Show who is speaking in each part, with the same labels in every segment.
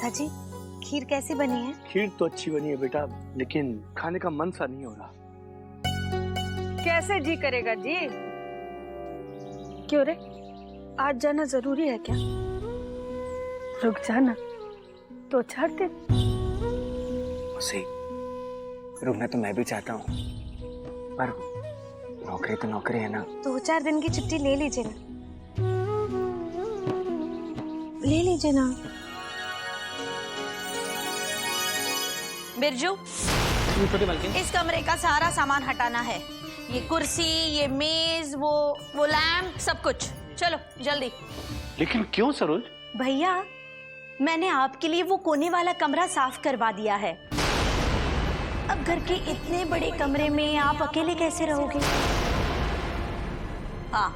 Speaker 1: चाची, खीर कैसी बनी है?
Speaker 2: खीर तो अच्छी बनी है बेटा, लेकिन खाने का मन सा नहीं हो रहा।
Speaker 3: कैसे जी करेगा जी? क्यों रे, आज जाना जरूरी है क्या? रुक जाना, 2-4 दिन।
Speaker 4: उसे रुकना तो मैं भी चाहता हूँ, पर नौकरी तो नौकरी है ना।
Speaker 1: 2-4 दिन की छुट्टी ले लीजिए ना, ले लीजिए ना।
Speaker 5: बिरजू, इस कमरे का सारा सामान हटाना है। ये कुर्सी, ये मेज, वो लैंप, सब कुछ। चलो जल्दी।
Speaker 2: लेकिन क्यों सरोज?
Speaker 5: भैया, मैंने आपके लिए वो कोने वाला कमरा साफ करवा दिया है। अब घर के इतने बड़े कमरे में आप अकेले कैसे रहोगे? हाँ,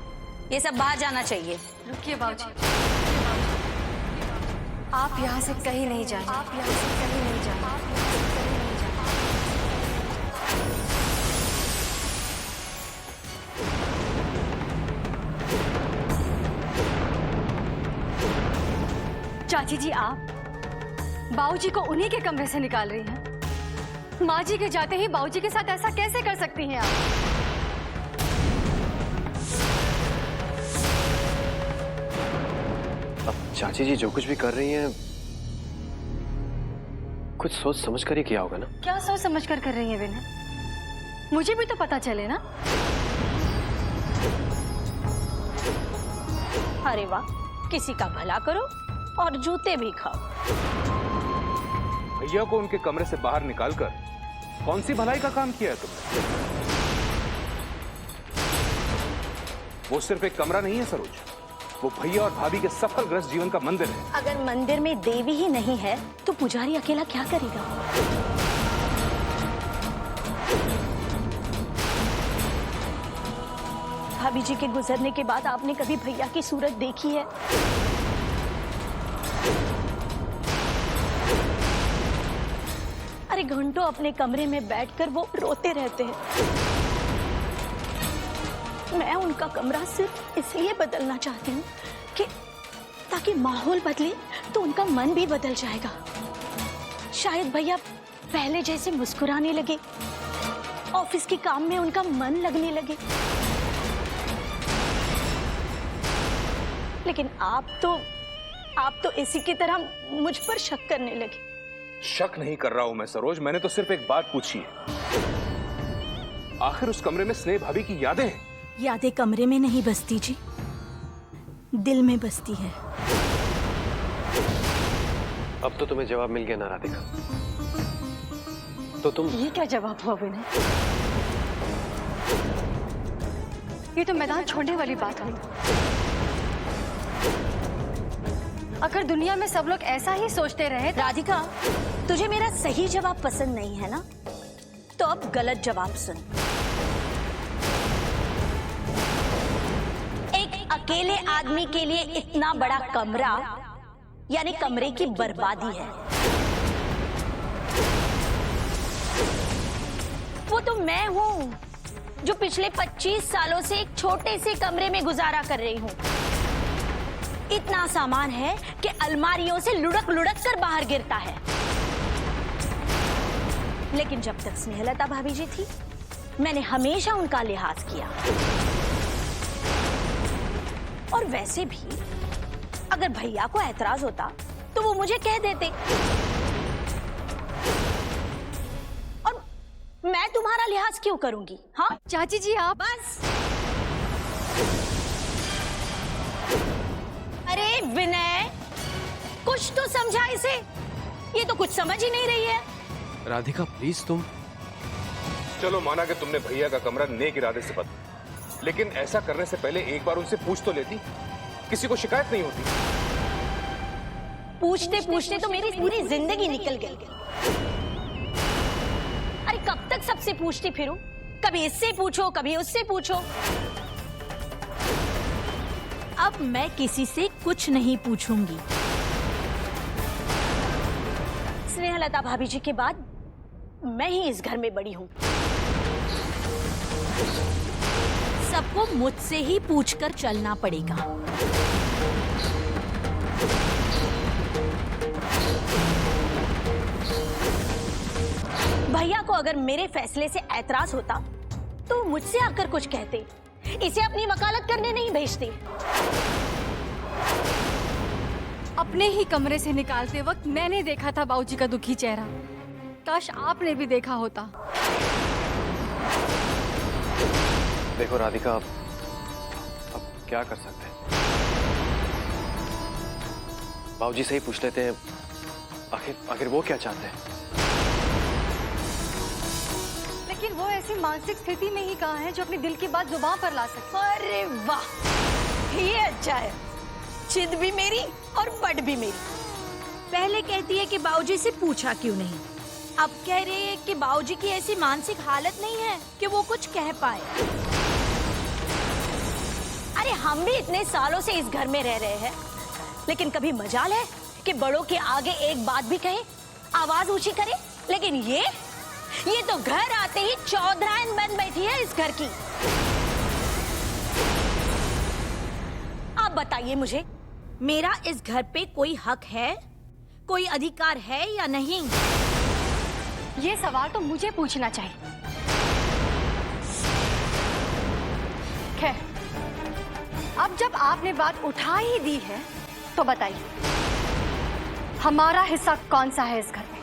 Speaker 5: ये सब बाहर जाना चाहिए।
Speaker 3: रुकिए बाबूजी, आप यहाँ से कहीं नहीं जाना। आप यहाँ से कहीं नहीं जाना। चाची जी, आप बाबूजी को उन्हीं के कमरे से निकाल रही हैं। माँ जी के जाते ही बाबूजी के साथ ऐसा कैसे कर सकती हैं आप?
Speaker 6: अब चाची जी जो कुछ भी कर रही हैं, कुछ सोच समझ कर ही किया होगा ना।
Speaker 3: क्या सोच समझ कर रही हैं विनय? मुझे भी तो पता चले ना।
Speaker 5: अरे वाह, किसी का भला करो और जूते भी खाओ।
Speaker 7: भैया को उनके कमरे से बाहर निकालकर कौन सी भलाई का काम किया है तुमने? वो सिर्फ एक कमरा नहीं है सरोज, वो भैया और भाभी के सफल ग्रस्त जीवन का मंदिर है।
Speaker 5: अगर मंदिर में देवी ही नहीं है तो पुजारी अकेला क्या करेगा? भाभी जी के गुजरने के बाद आपने कभी भैया की सूरत देखी है? अरे घंटों अपने कमरे में बैठकर वो रोते रहते हैं। मैं उनका कमरा सिर्फ इसलिए बदलना चाहती हूँ कि ताकि माहौल बदले तो उनका मन भी बदल जाएगा। शायद भैया पहले जैसे मुस्कुराने लगे, ऑफिस के काम में उनका मन लगने लगे। लेकिन आप तो इसी की तरह मुझ पर शक करने लगे।
Speaker 7: शक नहीं कर रहा हूं मैं सरोज, मैंने तो सिर्फ एक बात पूछी है। आखिर उस कमरे में स्नेह भाभी की यादें हैं।
Speaker 5: यादें कमरे में नहीं बसती जी, दिल में बसती है।
Speaker 6: अब तो तुम्हें जवाब मिल गया ना राधिका। तो तुम
Speaker 3: ये क्या जवाब हुआ विनय? ये तो मैदान छोड़ने वाली बात हुई। अगर दुनिया में सब लोग ऐसा ही सोचते रहे।
Speaker 5: राधिका, तुझे मेरा सही जवाब पसंद नहीं है ना, तो अब गलत जवाब सुन। एक अकेले आदमी के लिए इतना बड़ा कमरा यानी कमरे की बर्बादी है। वो तो मैं हूं जो पिछले 25 सालों से एक छोटे से कमरे में गुजारा कर रही हूं। इतना सामान है कि अलमारियों से लुढ़क लुढ़क कर बाहर गिरता है। लेकिन जब तक स्नेहलता भाभी जी थी, मैंने हमेशा उनका लिहाज किया। और वैसे भी अगर भैया को ऐतराज होता तो वो मुझे कह देते, और मैं तुम्हारा लिहाज क्यों करूंगी? हाँ
Speaker 3: चाची जी, आप
Speaker 5: बस। अरे विनय, कुछ तो समझा इसे, ये तो कुछ समझ ही नहीं रही है।
Speaker 6: राधिका प्लीज तुम।
Speaker 7: चलो माना कि तुमने भैया का कमरा नेक इरादे से बदला, लेकिन ऐसा करने से पहले एक बार उनसे पूछ तो लेती, किसी को शिकायत नहीं होती।
Speaker 5: पूछते पूछते तो मेरी पूरी जिंदगी निकल गई। अरे कब तक सबसे पूछती फिरूं? कभी इससे पूछो, कभी उससे पूछो। अब मैं किसी से कुछ नहीं पूछूंगी। स्नेहलता भाभी जी के बाद मैं ही इस घर में बड़ी हूं। सबको मुझसे ही पूछकर चलना पड़ेगा। भैया को अगर मेरे फैसले से ऐतराज होता तो मुझसे आकर कुछ कहते, इसे अपनी वकालत करने नहीं भेजते।
Speaker 3: अपने ही कमरे से निकालते वक्त मैंने देखा था बाबूजी का दुखी चेहरा। काश आपने भी देखा होता।
Speaker 6: देखो राधिका, अब क्या कर सकते हैं? बाबूजी से ही पूछ लेते हैं, आखिर वो क्या चाहते हैं।
Speaker 3: लेकिन वो ऐसी मानसिक स्थिति में ही कहाँ है जो अपने दिल की बात जुबान पर ला सके।
Speaker 5: अरे वाह, ये अच्छा है। जिद भी मेरी और बड़ भी मेरी। पहले कहती है कि बाबूजी से पूछा क्यों नहीं, अब कह रही है कि बाबूजी की ऐसी मानसिक हालत नहीं है कि वो कुछ कह पाए। अरे हम भी इतने सालों से इस घर में रह रहे हैं, लेकिन कभी मजाल है कि बड़ों के आगे एक बात भी कहे, आवाज ऊंची करे। लेकिन ये तो घर आते ही चौधराइन बन बैठी है इस घर की। आप बताइए मुझे, मेरा इस घर पे कोई हक है, कोई अधिकार है या नहीं?
Speaker 3: ये सवाल तो मुझे पूछना चाहिए। खैर, अब जब आपने बात उठा ही दी है तो बताइए, हमारा हिस्सा कौन सा है इस घर में?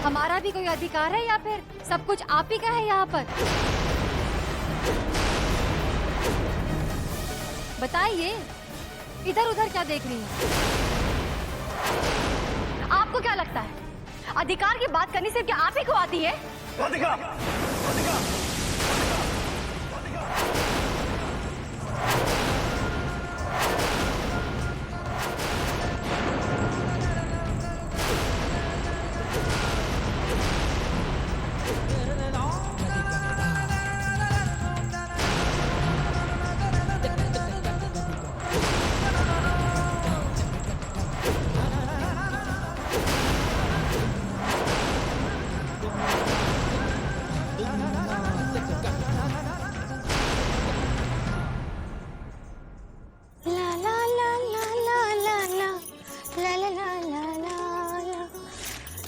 Speaker 3: हमारा भी कोई अधिकार है या फिर सब कुछ आप ही का है यहाँ पर? बताइए, इधर उधर क्या देख रही हैं? आपको क्या लगता है अधिकार की बात करनी सिर्फ क्या आप ही को आती है?
Speaker 2: राधिका, राधिका,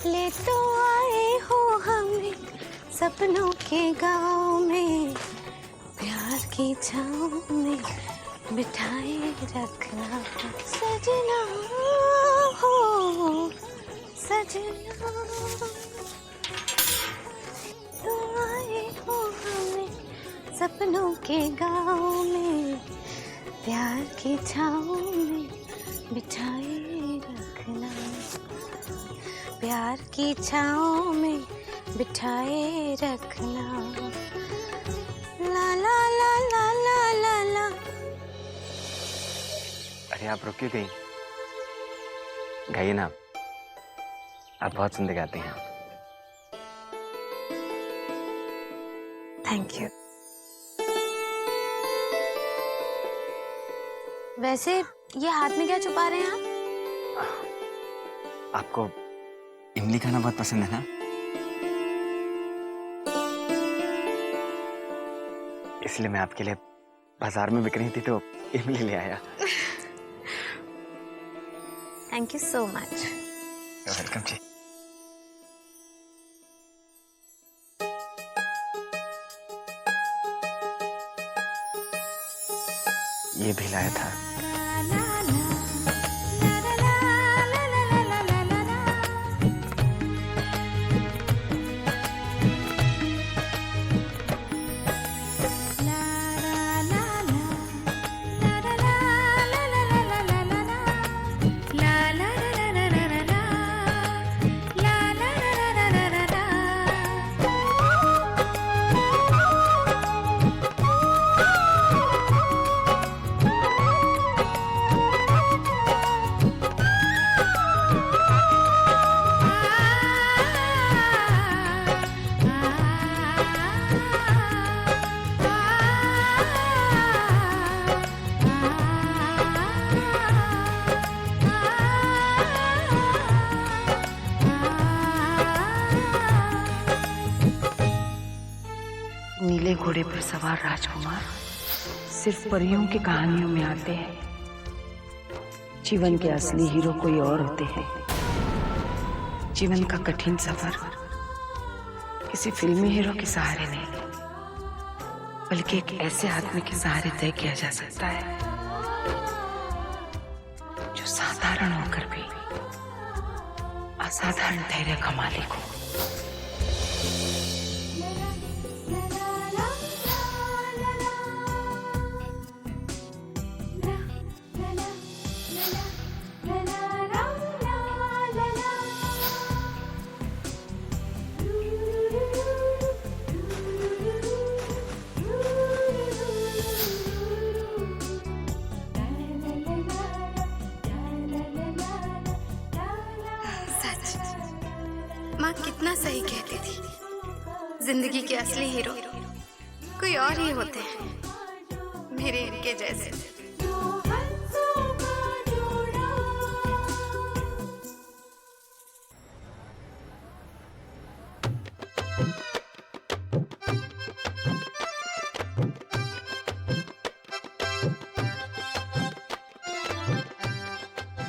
Speaker 1: ले तो आए हो हमें सपनों के गांव में, प्यार की छाँव में बिठाए रखना सजना हो सजना। तो आए हो हमें सपनों के गांव में, प्यार की छाँव में बिठाए रखना, प्यार की छाँव में बिठाए रखना। ला ला ला ला ला ला ला।
Speaker 4: अरे आप रुक क्यों गई? गाइए ना, आप बहुत सुंदर गाते हैं।
Speaker 1: Thank you. वैसे ये हाथ में क्या छुपा रहे हैं आप?
Speaker 4: आपको इमली खाना बहुत पसंद है ना? इसलिए मैं आपके लिए बाजार में बिक रही थी तो इमली ले आया।
Speaker 1: Thank you so much.
Speaker 4: Welcome जी। ये भी लाया था।
Speaker 8: नीले घोड़े पर सवार राजकुमार सिर्फ परियों की कहानियों में आते हैं। जीवन के असली हीरो कोई और होते हैं। जीवन का कठिन सफर किसी फिल्मी हीरो के सहारे नहीं, बल्कि एक ऐसे आदमी के सहारे तय किया जा सकता है जो साधारण होकर भी असाधारण धैर्य का मालिक हो।
Speaker 1: माँ कितना सही कहती थी, जिंदगी के असली हीरो कोई और ही होते हैं, मेरे इनके जैसे।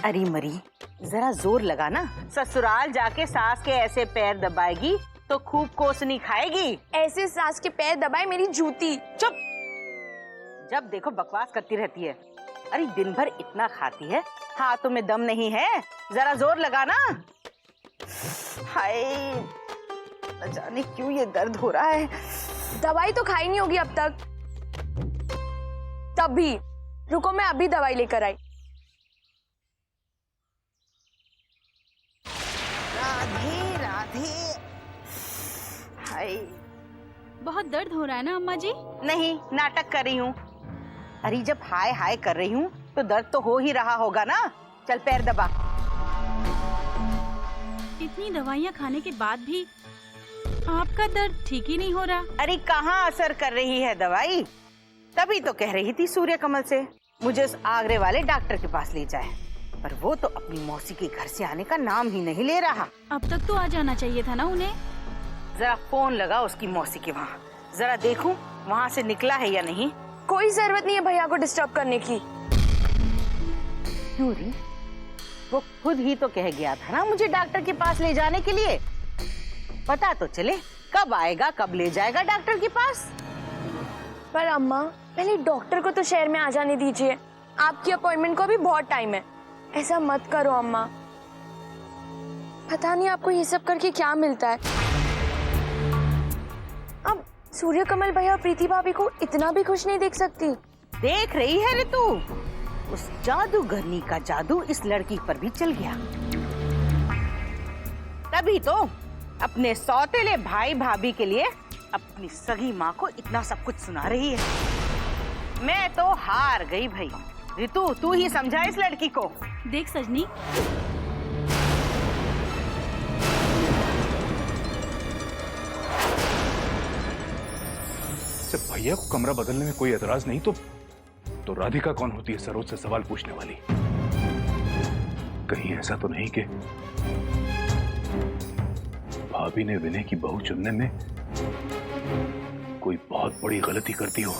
Speaker 9: अरे मरी, जरा जोर लगा ना। ससुराल जाके सास के ऐसे पैर दबाएगी तो खूब कोसनी खाएगी।
Speaker 10: ऐसे सास के पैर दबाए मेरी जूती।
Speaker 9: चुप, जब देखो बकवास करती रहती है। अरे दिन भर इतना खाती है, हाथों में दम नहीं है, जरा जोर लगा ना। हाय, न जाने क्यों ये दर्द हो रहा है।
Speaker 10: दवाई तो खाई नहीं होगी अब तक। तब भी रुको, मैं अभी दवाई लेकर आई।
Speaker 9: राधे राधे। हाय,
Speaker 5: बहुत दर्द हो रहा है ना अम्मा जी?
Speaker 9: नहीं, नाटक कर रही हूँ। अरे जब हाय हाय कर रही हूँ तो दर्द तो हो ही रहा होगा ना। चल पैर दबा।
Speaker 5: इतनी दवाइयाँ खाने के बाद भी आपका दर्द ठीक ही नहीं हो रहा।
Speaker 9: अरे कहाँ असर कर रही है दवाई। तभी तो कह रही थी सूर्य कमल से मुझे उस आगरे वाले डॉक्टर के पास ले जाए, पर वो तो अपनी मौसी के घर से आने का नाम ही नहीं ले रहा।
Speaker 5: अब तक तो आ जाना चाहिए था ना उन्हें।
Speaker 9: जरा फोन लगा उसकी मौसी के वहाँ, जरा देखूं वहाँ से निकला है या नहीं।
Speaker 10: कोई जरूरत नहीं है भैया को डिस्टर्ब करने की।
Speaker 9: क्यों री? वो खुद ही तो कह गया था ना मुझे डॉक्टर के पास ले जाने के लिए। पता तो चले कब आएगा, कब ले जाएगा डॉक्टर के पास।
Speaker 10: पर अम्मा, पहले डॉक्टर को तो शहर में आ जाने दीजिए। आपकी अपॉइंटमेंट को भी बहुत टाइम है। ऐसा मत करो अम्मा, पता नहीं आपको ये सब करके क्या मिलता है। अब सूर्य कमल भैया और प्रीति भाभी को इतना भी खुश नहीं देख सकती।
Speaker 9: देख रही है रे तू, उस जादूगरनी का जादू इस लड़की पर भी चल गया। तभी तो अपने सौतेले भाई भाभी के लिए अपनी सगी माँ को इतना सब कुछ सुना रही है। मैं तो हार गई भाई। रितु, तू ही समझा इस लड़की को।
Speaker 5: देख सजनी,
Speaker 7: जब भैया को कमरा बदलने में कोई एतराज नहीं तो राधिका कौन होती है सरोज से सवाल पूछने वाली? कहीं ऐसा तो नहीं कि भाभी ने विनय की बहू चुनने में कोई बहुत बड़ी गलती कर दी हो?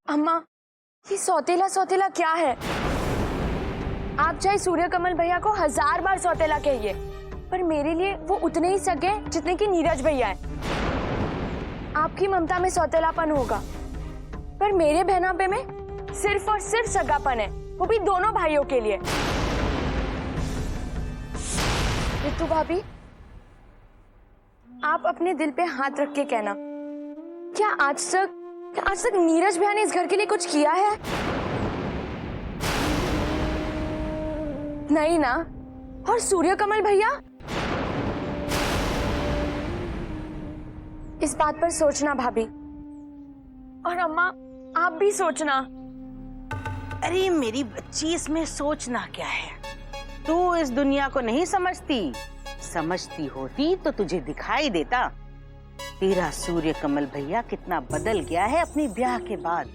Speaker 10: अम्मा, ये सौतेला सौतेला क्या है? आप चाहे सूर्य कमल भैया को 1000 बार सौतेला कहिए, पर मेरे लिए वो उतने ही सगे जितने कि नीरज भैया है। आपकी ममता में सौतेलापन होगा, पर मेरे बहनापे में सिर्फ और सिर्फ सगापन है, वो भी दोनों भाइयों के लिए। रितु भाभी, आप अपने दिल पे हाथ रख के कहना, क्या आज तक नीरज भैया ने इस घर के लिए कुछ किया है? नहीं ना? और सूर्य कमल भैया? इस बात पर सोचना भाभी, और अम्मा आप भी सोचना।
Speaker 9: अरे मेरी बच्ची, इसमें सोचना क्या है? तू इस दुनिया को नहीं समझती, समझती होती तो तुझे दिखाई देता। तेरा सूर्य कमल भैया कितना बदल गया है अपने ब्याह के बाद।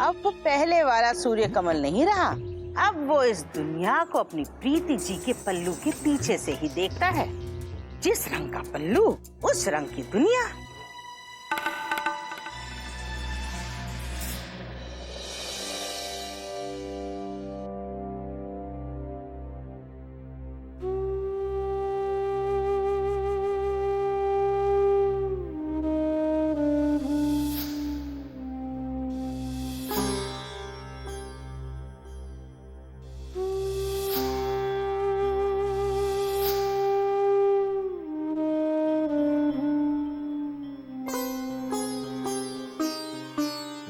Speaker 9: अब वो पहले वाला सूर्य कमल नहीं रहा। अब वो इस दुनिया को अपनी प्रीति जी के पल्लू के पीछे से ही देखता है। जिस रंग का पल्लू उस रंग की दुनिया।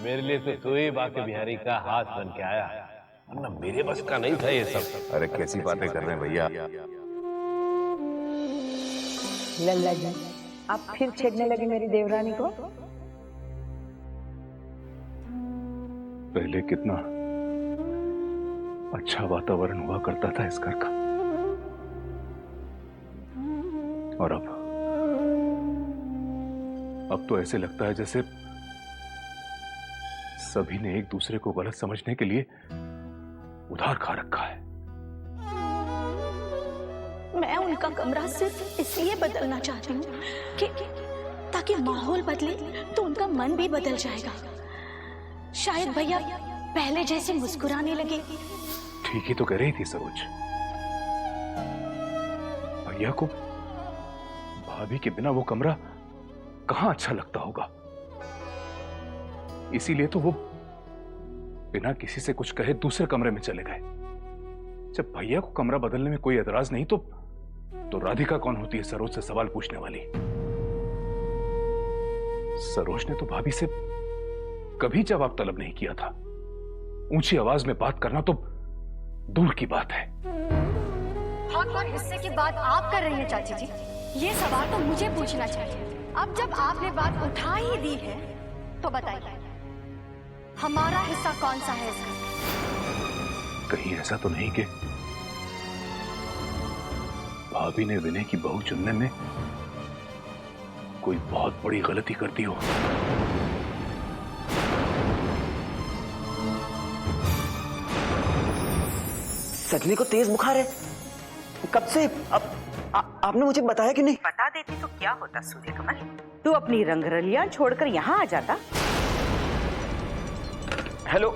Speaker 11: मेरे लिए तो तू ही बाके बिहारी का हाथ बन के आया, वरना मेरे बस का नहीं था ये सब।
Speaker 7: अरे कैसी बातें कर रहे हैं भैया।
Speaker 12: लल्ला जी, आप फिर छेड़ने लगी मेरी देवरानी को?
Speaker 2: पहले कितना अच्छा वातावरण हुआ करता था इस घर का, और अब तो ऐसे लगता है जैसे सभी ने एक दूसरे को गलत समझने के लिए उधार खा रखा है।
Speaker 5: मैं उनका कमरा सिर्फ इसलिए बदलना चाहती हूँ कि ताकि माहौल बदले तो उनका मन भी बदल जाएगा। शायद भैया पहले जैसे मुस्कुराने लगे।
Speaker 2: ठीक ही तो कह रही थी सरोज, भैया को भाभी के बिना वो कमरा कहां अच्छा लगता होगा। इसीलिए तो वो बिना किसी से कुछ कहे दूसरे कमरे में चले गए। जब भैया को कमरा बदलने में कोई एतराज नहीं तो राधिका कौन होती है सरोज से सवाल पूछने वाली। सरोज ने तो भाभी से कभी जवाब तलब नहीं किया था। ऊंची आवाज में बात करना तो दूर की बात है।
Speaker 3: हक और हिस्से की बात आप कर रही हैं चाची जी, ये सवाल तो मुझे पूछना चाहिए। अब जब आपने बात उठा ही दी है तो बताइए, हमारा हिस्सा कौन सा है इसका?
Speaker 2: कहीं ऐसा तो नहीं कि भाभी ने विनय की बहू चुनने में कोई बहुत बड़ी गलती कर दी हो?
Speaker 4: सजनी को तेज बुखार है। कब से? अब आपने मुझे बताया कि नहीं?
Speaker 9: बता देती तो क्या होता सूर्य कमल, तू अपनी रंगरलियां छोड़कर यहाँ आ जाता।
Speaker 4: Hello,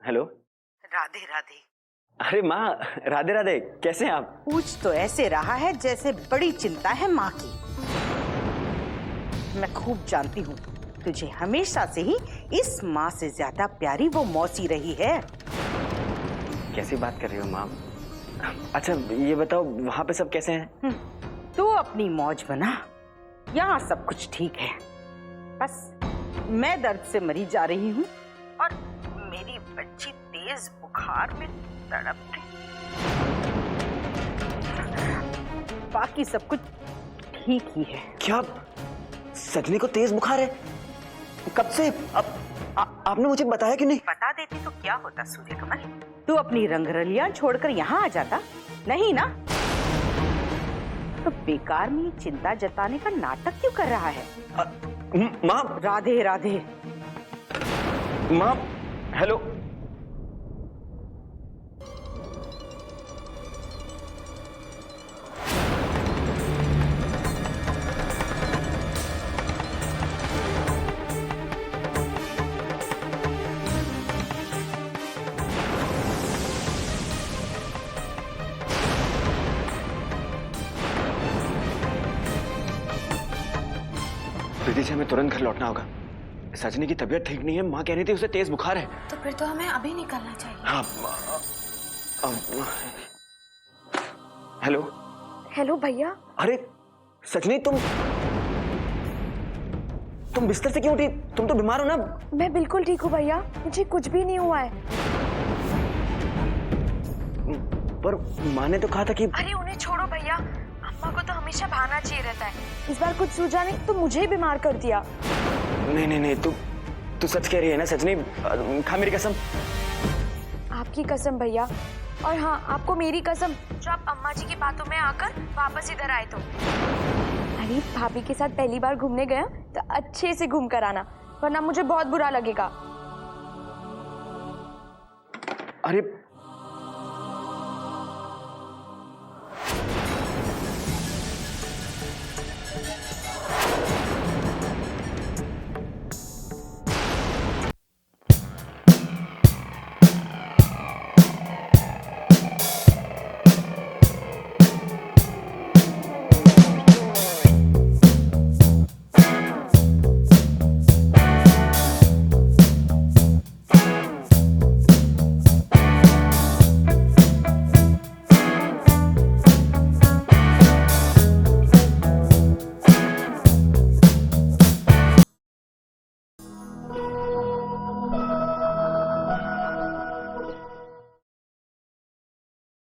Speaker 4: hello.
Speaker 9: राधे राधे।
Speaker 4: अरे माँ, राधे राधे, कैसे हैं आप?
Speaker 9: पूछ तो ऐसे रहा है जैसे बड़ी चिंता है माँ की। मैं खूब जानती हूँ तुझे हमेशा से ही इस माँ से ज्यादा प्यारी वो मौसी रही है।
Speaker 4: कैसी बात कर रही हो माँ? अच्छा ये बताओ, वहाँ पे सब कैसे हैं?
Speaker 9: तू अपनी मौज बना, यहाँ सब कुछ ठीक है। बस मैं दर्द से मरी जा रही हूँ और मेरी बच्ची तेज बुखार में तड़प रही। बाकी सब कुछ ठीक ही है।
Speaker 4: क्या सजनी को तेज बुखार है? कब से? आपने मुझे बताया कि नहीं?
Speaker 9: बता देती तो क्या होता सूर्य कमल, तू अपनी रंगरलियां छोड़कर यहाँ आ जाता। नहीं ना, तो बेकार में चिंता जताने का नाटक क्यों कर रहा है?
Speaker 4: माँ।
Speaker 9: राधे राधे।
Speaker 4: माँ हेलो। प्रीति से हमें तुरंत घर लौटना होगा। सजनी की तबीयत ठीक नहीं है, माँ कह रही थी उसे तेज बुखार है।
Speaker 1: तो फिर तो हमें अभी निकलना चाहिए।
Speaker 4: हाँ। हेलो।
Speaker 10: हेलो भैया।
Speaker 4: अरे सजनी, तुम बिस्तर से क्यों उठी? तुम तो बीमार हो ना?
Speaker 10: मैं बिल्कुल ठीक हूँ भैया, मुझे कुछ भी नहीं हुआ है।
Speaker 4: पर माँ ने तो कहा था कि...
Speaker 10: अरे उन्हें छोड़ो भैया, अम्मा को तो हमेशा बहाना चाहिए रहता है। इस बार कुछ सूझा नहीं तो मुझे ही बीमार कर दिया।
Speaker 4: नहीं, तू सच कह रही है ना सजनी? खा मेरी कसम।
Speaker 10: आपकी कसम भैया, और हाँ आपको मेरी कसम, जो आप अम्मा जी की बातों में आकर वापस इधर आए तो। अरे भाभी के साथ पहली बार घूमने गया तो अच्छे से घूम कर आना, वरना मुझे बहुत बुरा लगेगा।
Speaker 4: अरे